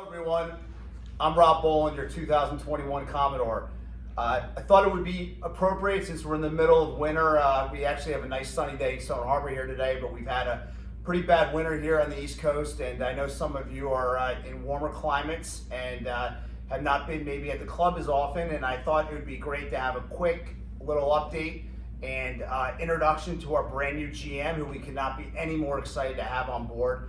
Hello everyone, I'm Robb Boland, your 2021 Commodore. I thought it would be appropriate since we're in the middle of winter. We actually have a nice sunny day in Stone Harbor here today, but we've had a pretty bad winter here on the East Coast, and I know some of you are in warmer climates and have not been maybe at the club as often, and I thought it would be great to have a quick little update and introduction to our brand new GM, who we could not be any more excited to have on board.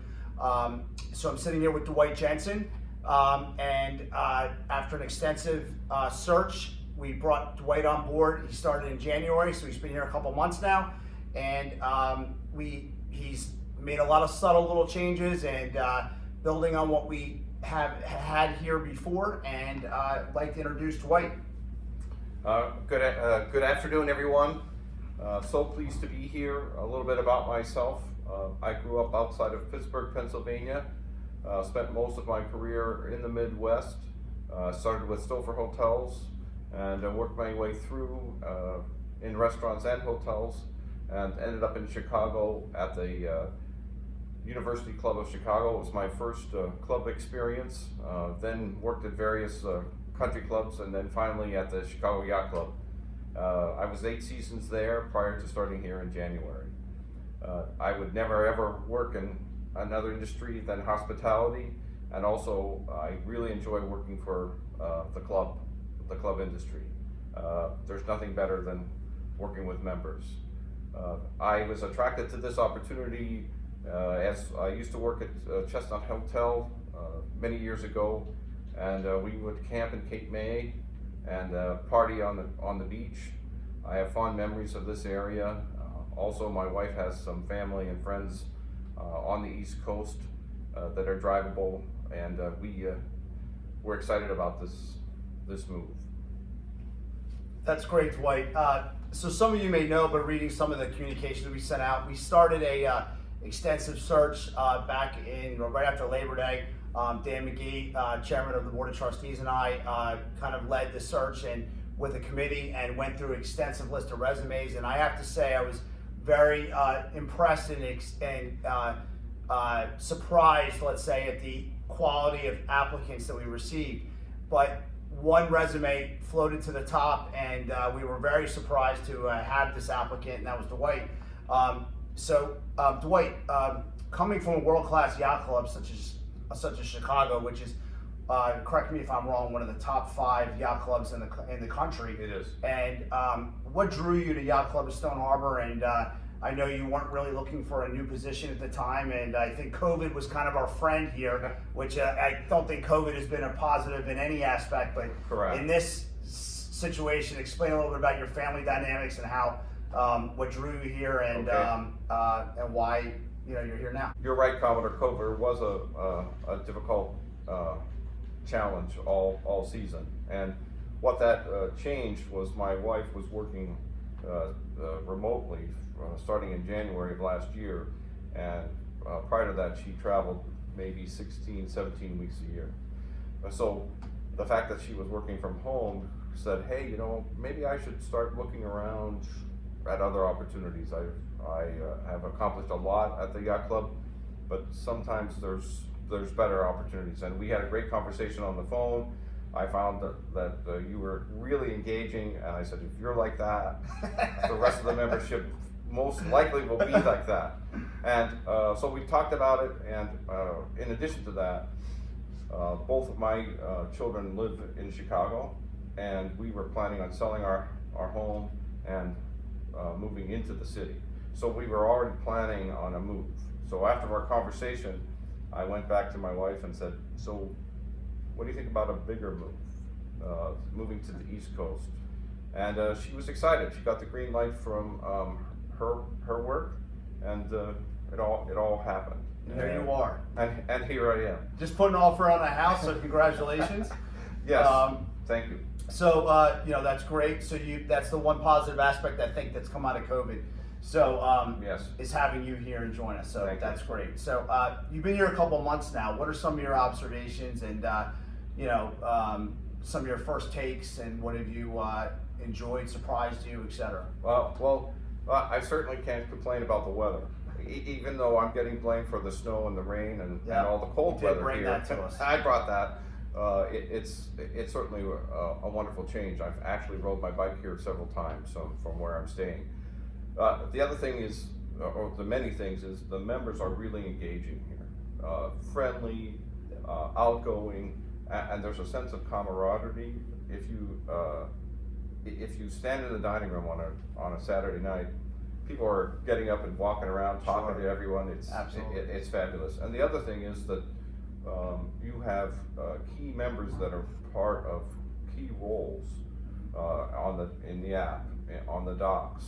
So I'm sitting here with Dwight Jenson, and after an extensive search, we brought Dwight on board. He started in January, so he's been here a couple months now, and he's made a lot of subtle little changes and building on what we have had here before. And I'd like to introduce Dwight. Good afternoon, everyone. So pleased to be here. A little bit about myself. I grew up outside of Pittsburgh, Pennsylvania. Spent most of my career in the Midwest. Started with Stouffer Hotels and worked my way through in restaurants and hotels, and ended up in Chicago at the University Club of Chicago. It was my first club experience. Then worked at various country clubs, and then finally at the Chicago Yacht Club. I was 8 seasons there prior to starting here in January. I would never ever work in another industry than hospitality, and also I really enjoy working for the club industry. There's nothing better than working with members. I was attracted to this opportunity as I used to work at Chestnut Hotel many years ago, and we would camp in Cape May and party on the beach. I have fond memories of this area. Also, my wife has some family and friends on the East Coast that are drivable, and we're excited about this move. That's great, Dwight. So some of you may know, but reading some of the communications we sent out, we started a extensive search back in right after Labor Day. Dan McGee, chairman of the Board of Trustees, and I kind of led the search and with the committee and went through an extensive list of resumes. And I have to say, I was very impressed and surprised, let's say, at the quality of applicants that we received. But one resume floated to the top, and we were very surprised to have this applicant, and that was Dwight. Dwight, coming from a world-class yacht club such as Chicago, which is, correct me if I'm wrong, one of the top 5 yacht clubs in the country. It is. And what drew you to Yacht Club of Stone Harbor? And I know you weren't really looking for a new position at the time, and I think COVID was kind of our friend here, which I don't think COVID has been a positive in any aspect, but Correct. In this situation, explain a little bit about your family dynamics and how what drew you here, and and why you're here now. You're right, Commodore. COVID was a difficult challenge all season, and what that changed was my wife was working remotely starting in January of last year, and prior to that she traveled maybe 16, 17 weeks a year. So the fact that she was working from home said, hey, maybe I should start looking around at other opportunities. I have accomplished a lot at the yacht club, but sometimes there's better opportunities. And we had a great conversation on the phone. I found that you were really engaging, and I said, if you're like that, the rest of the membership most likely will be like that. And so we talked about it, and in addition to that, both of my children live in Chicago, and we were planning on selling our home and moving into the city. So we were already planning on a move. So after our conversation, I went back to my wife and said, so what do you think about a bigger move, moving to the East Coast? And she was excited. She got the green light from her work, and it all happened. And there you are. And here I am. Just put an offer on the house, so congratulations. Yes, thank you. So, that's great. So that's the one positive aspect I think that's come out of COVID. So, Yes. is having you here and join us. So Thank that's great. So, you've been here a couple months now. What are some of your observations and, some of your first takes, and what have you enjoyed, surprised you, etc.? Well, I certainly can't complain about the weather. even though I'm getting blamed for the snow and the rain and Yeah. all the cold You did weather bring here, that to us. I brought that. It's certainly a wonderful change. I've actually rode my bike here several times from where I'm staying. The other thing is, or the many things is, the members are really engaging here, friendly, outgoing, and there's a sense of camaraderie. If you stand in the dining room on a Saturday night, people are getting up and walking around, talking to everyone. It's fabulous. And the other thing is that you have key members that are part of key roles in the app, on the docks,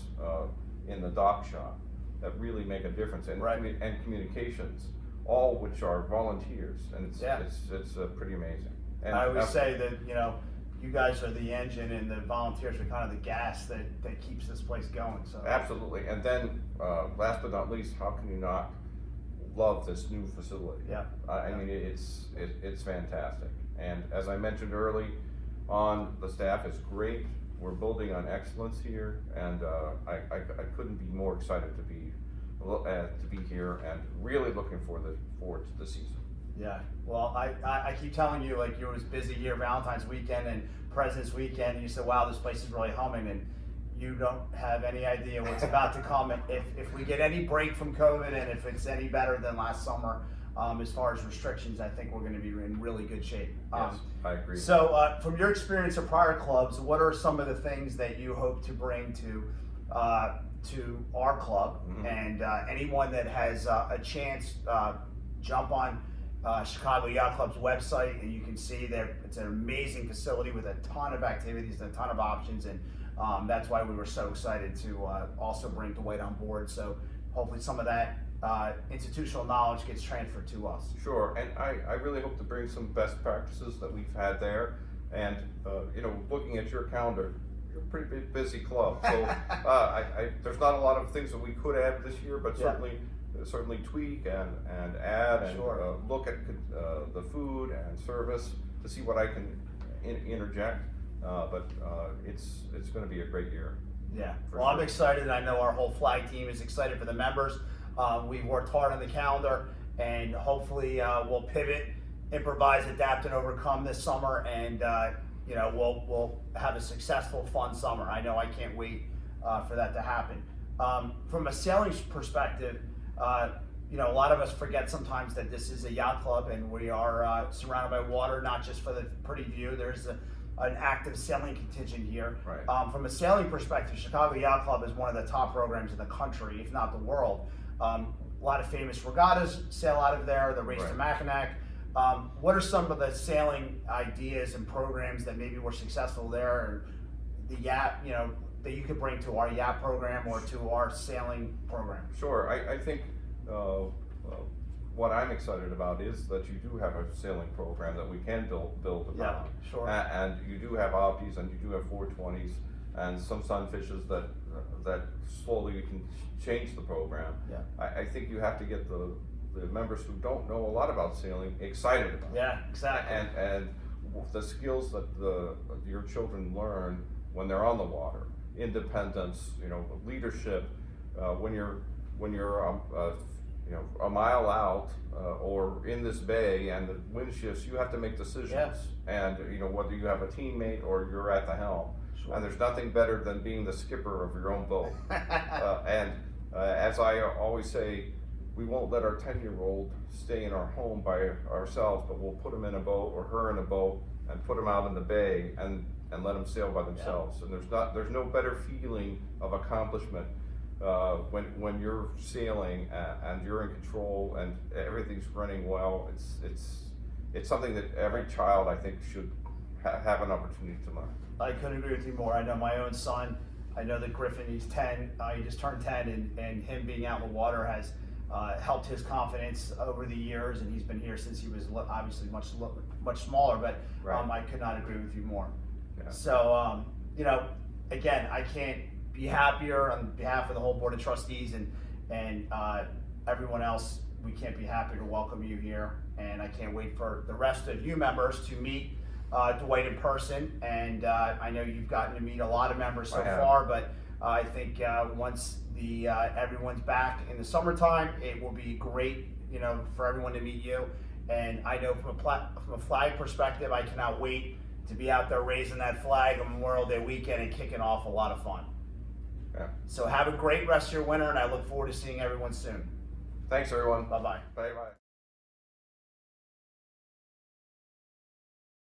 in the dock shop, that really make a difference, and and communications, all which are volunteers, and it's pretty amazing. And I always say that, you know, you guys are the engine and the volunteers are kind of the gas that keeps this place going. So absolutely. And then last but not least, how can you not love this new facility? Yeah. I mean, it's fantastic. And as I mentioned early on, the staff is great. We're building on excellence here, and I couldn't be more excited to be here, and really looking forward to the season. Yeah, well, I keep telling you, like, you was busy here Valentine's weekend and President's weekend, and you said, wow, this place is really humming, and you don't have any idea what's about to come. If we get any break from COVID, and if it's any better than last summer, as far as restrictions, I think we're going to be in really good shape. Yes, I agree. So, from your experience of prior clubs, what are some of the things that you hope to bring to our club? Mm-hmm. And anyone that has a chance, jump on Chicago Yacht Club's website, and you can see that it's an amazing facility with a ton of activities and a ton of options, and that's why we were so excited to also bring Dwight on board. So hopefully some of that institutional knowledge gets transferred to us. Sure, and I really hope to bring some best practices that we've had there, and you know, looking at your calendar, you're a pretty busy club, so there's not a lot of things that we could add this year, but certainly tweak and add, and look at the food and service to see what I can interject. But it's going to be a great year. Yeah. Well, sure. I'm excited. I know our whole flag team is excited for the members. We've worked hard on the calendar, and hopefully we'll pivot, improvise, adapt, and overcome this summer, and you know, we'll have a successful, fun summer. I know I can't wait for that to happen. From a sailing perspective, you know, a lot of us forget sometimes that this is a yacht club, and we are surrounded by water, not just for the pretty view. There's an active sailing contingent here. Right. From a sailing perspective, Chicago Yacht Club is one of the top programs in the country, if not the world. A lot of famous regattas sail out of there, the Race to Mackinac. What are some of the sailing ideas and programs that maybe were successful there, or the yacht, you know, that you could bring to our yacht program or to our sailing program? Sure, I think what I'm excited about is that you do have a sailing program that we can build around. Yeah, sure. And you do have Opties, and you do have 420s, and some sunfishes that slowly you can change the program. Yeah. I think you have to get the members who don't know a lot about sailing excited about it. Yeah, exactly. And the skills that your children learn when they're on the water, independence, you know, leadership, when you're you know, a mile out or in this bay and the wind shifts, you have to make decisions. Yes. And you know, whether you have a teammate or you're at the helm. Sure. And there's nothing better than being the skipper of your own boat. As I always say, we won't let our 10-year-old stay in our home by ourselves, but we'll put him in a boat or her in a boat and put them out in the bay and let them sail by themselves. Yeah. And there's no better feeling of accomplishment when you're sailing and you're in control and everything's running well. It's something that every child, I think, should have an opportunity to learn. I couldn't agree with you more. I know my own son. I know that Griffin, he's 10. He just turned 10, and him being out in the water has helped his confidence over the years, and he's been here since he was obviously much smaller. But I could not agree with you more. Yeah. So you know, again, I can't be happier on behalf of the whole board of trustees and everyone else. We can't be happier to welcome you here, and I can't wait for the rest of you members to meet Dwight in person. And I know you've gotten to meet a lot of members so far, but I think once the everyone's back in the summertime, it will be great, for everyone to meet you. And I know from a flag perspective, I cannot wait to be out there raising that flag on Memorial Day weekend and kicking off a lot of fun. Yeah. So have a great rest of your winter, and I look forward to seeing everyone soon. Thanks, everyone. Bye-bye. Bye-bye.